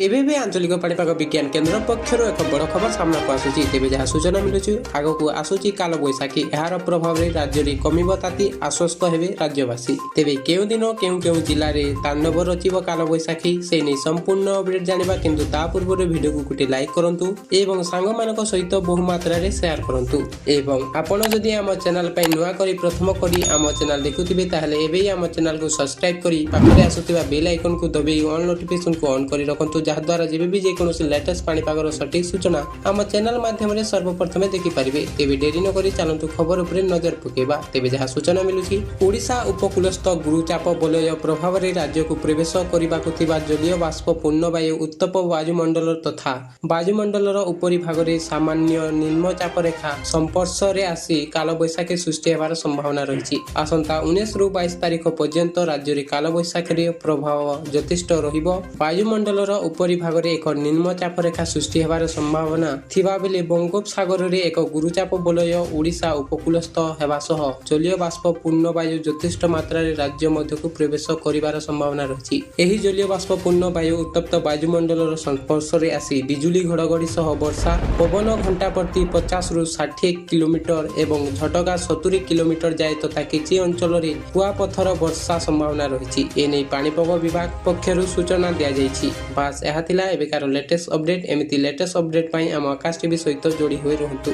एबे आंचलिक पाणीपाग विज्ञान केन्द्र पक्षर एक बड़ खबर सामना को आसुची तेबे जहाँ सूचना मिलुची आगकू आसुची कालबैशाखी एहार प्रभाव रे राज्य रे कमिबो ताती आश्वस्त हेबे राज्यवासी तेबे केउ दिन केउ जिल्ला रे तांडव रचिबो कालबैशाखी से नै संपूर्ण अपडेट जानिबा किंतु ता पूर्व रे वीडियो को गुटे लाइक करंतु एवं सांग मानक सहित बहु मात्रा रे शेयर करंतु एवं आपण जदि हम चैनल पय नुवा करी प्रथम करी हम चैनल देखुथिबे ताहले एबे हम चैनल को सब्सक्राइब करी पाखरे आसुथिबा बेल आइकन को दबेई ऑल नोटिफिकेशन को ऑन करी रखंतु जहाद्वारा जब भी जेकोसी लेटेस्ट पाणीपागर सठिक सूचना आम चैनल माध्यम सर्वप्रथमे देखिपारे तेज डेरी नक चलतु खबर उपर नजर पकेबा तेज जहाँ सूचना मिलूची ओडिशा उपकूलस्थ गुरुचाप बलय प्रभाव में राज्य को प्रवेश करने जलीय बाष्प पूर्ण वायु उत्तप वायुमंडल तथा वायुमंडल उपरी भाग में सामान्य निम्नचाप रेखा संपर्श में आसी कालबैशाखी सृष्टि होवार संभावना रही आसंता 19 रु 22 तारिख पर्यंत राज्य में कालबैशाखी प्रभाव यथेष्ट वायुमंडल उपरी भाग में एक निम्नचाप रेखा सृष्टि होवार संभावना थिबा बेले बंगोपसागर में एक गुरुचाप बलय ओडिशा उपकूलस्थ हेबा सह जलीय बाष्प पूर्ण वायु यथेष्ट मात्रा राज्य मध्य को प्रवेश करिवार संभावना रही एही जलीय बाष्प पूर्ण वायु उत्तप्त वायुमंडल संस्पर्श में आसी बिजुली घड़घड़ी सह वर्षा पवन घंटा प्रति 50 रु 60 किलोमीटर एवं झटका 70 किलोमीटर जाए तथा किछि अंचल रे कुआपथर वर्षा संभावना रही एने पाणीपाग विभाग पक्षरु सूचना दिया जायछि बास एहा थिला एबेकार लेटेस्ट अपडेट एमिति लेटेस्ट अपडेट पई हम आकाश टीवी सहित जोड़ी होई रहंतु।